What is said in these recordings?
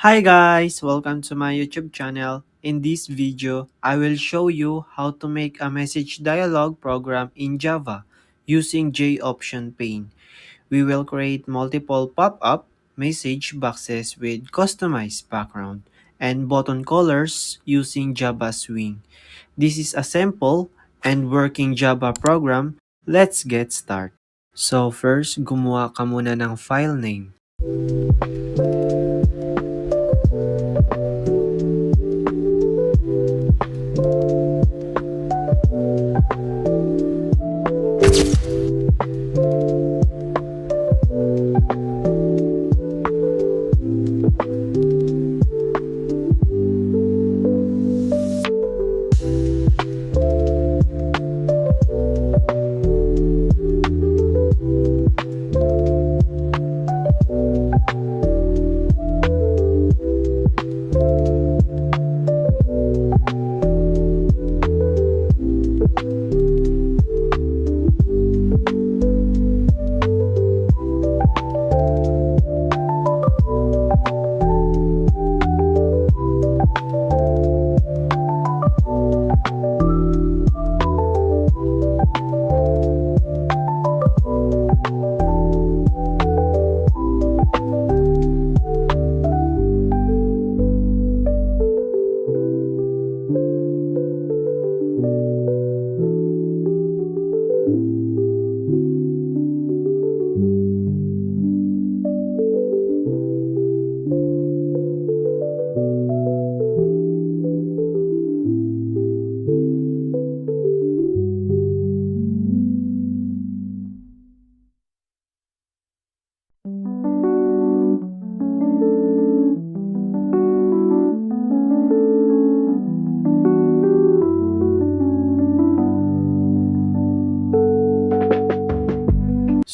Hi guys! Welcome to my YouTube channel. In this video, I will show you how to make a message dialog program in Java using JOptionPane. We will create multiple pop-up message boxes with customized background and button colors using Java Swing. This is a simple and working Java program. Let's get started. So first, gumawa ka muna ng file name.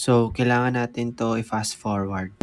So, kailangan natin to i-fast forward.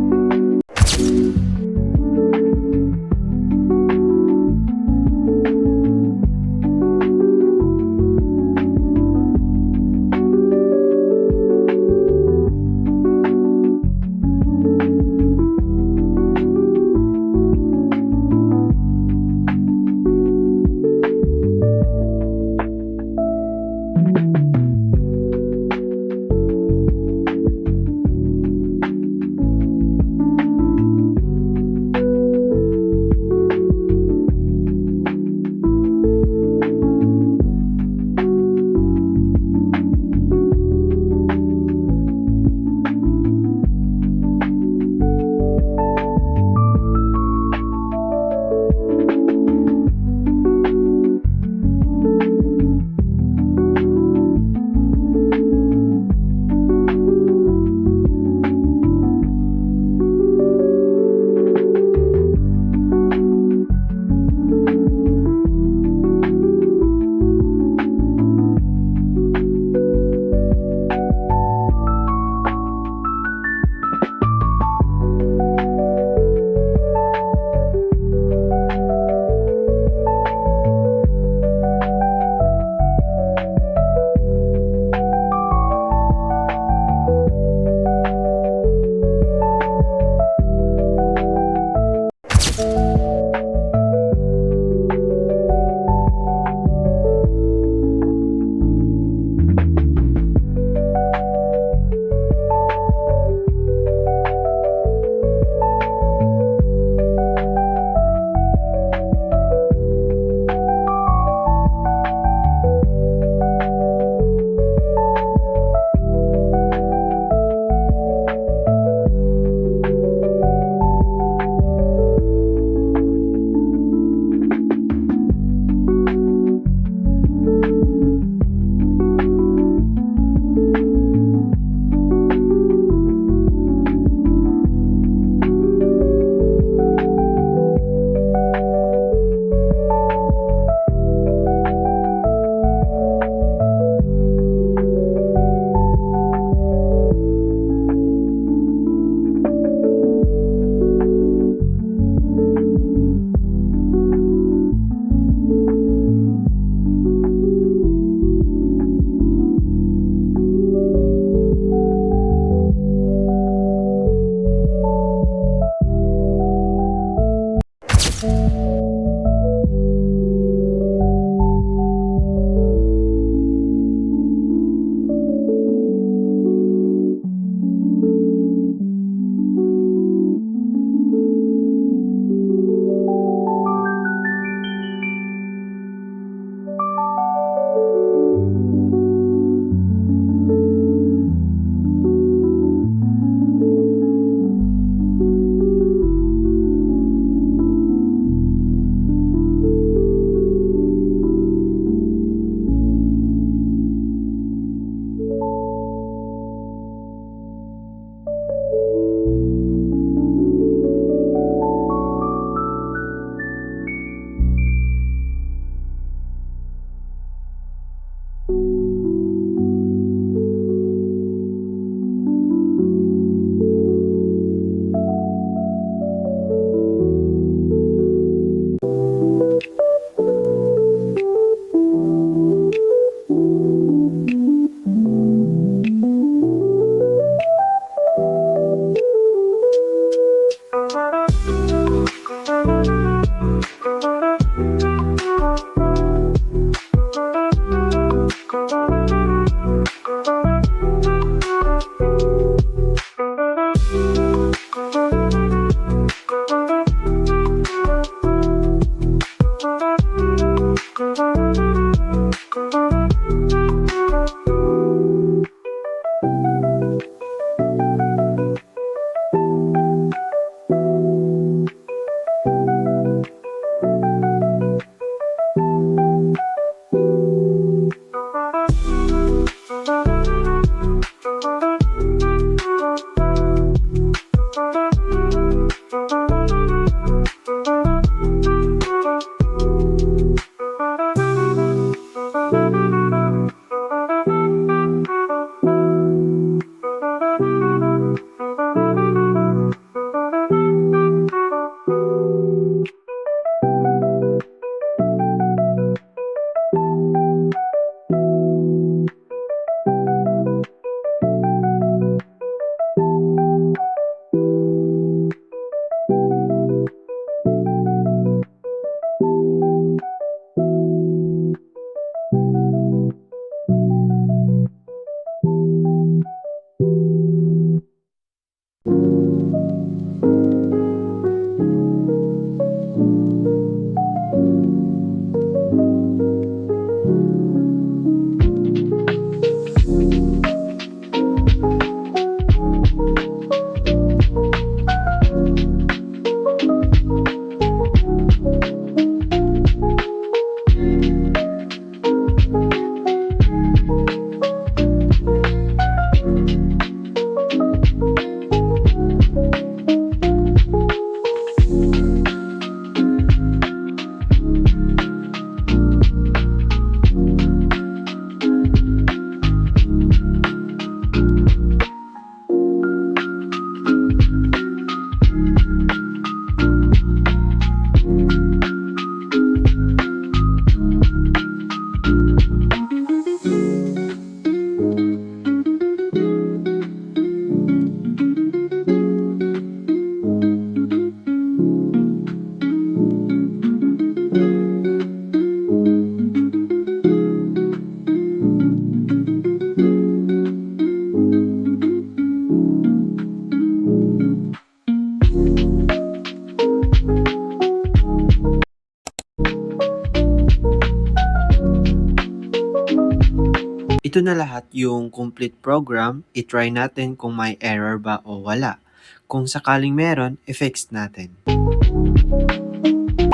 Ito na lahat yung complete program. I-try natin kung may error ba o wala. Kung sakaling meron, i-fix natin.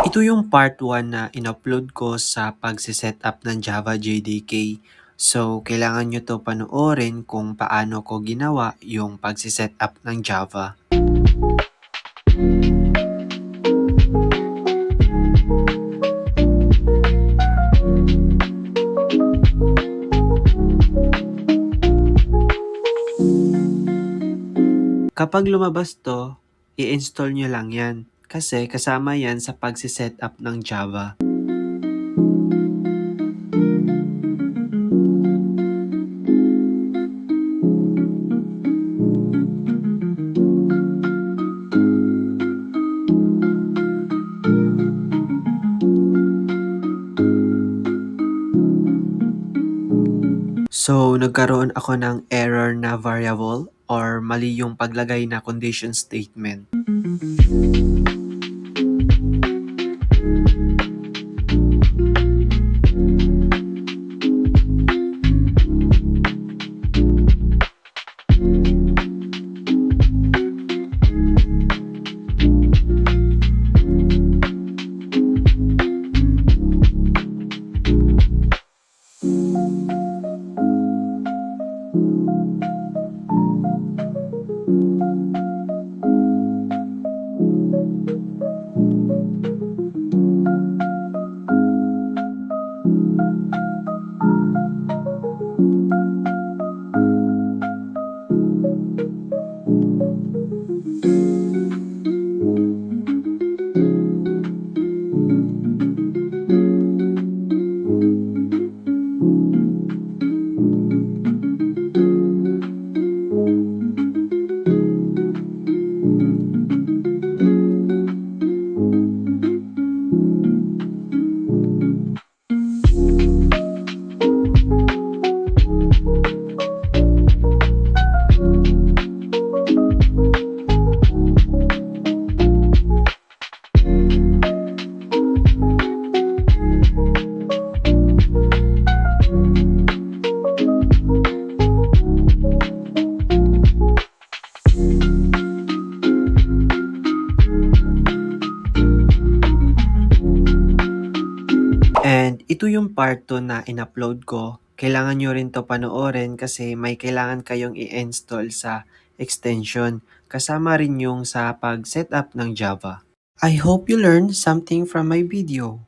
Ito yung part 1 na in-upload ko sa pagsiset-up ng Java JDK. So, kailangan nyo to panoorin kung paano ko ginawa yung pagsiset-up ng Java. Kapag lumabas to, i-install nyo lang yan kasi kasama yan sa pagsiset up ng Java. So, nagkaroon ako ng error na variable or mali yung paglagay na condition statement. And ito yung part 2 na in-upload ko. Kailangan nyo rin to panoorin kasi may kailangan kayong i-install sa extension. Kasama rin yung sa pag-setup ng Java. I hope you learned something from my video.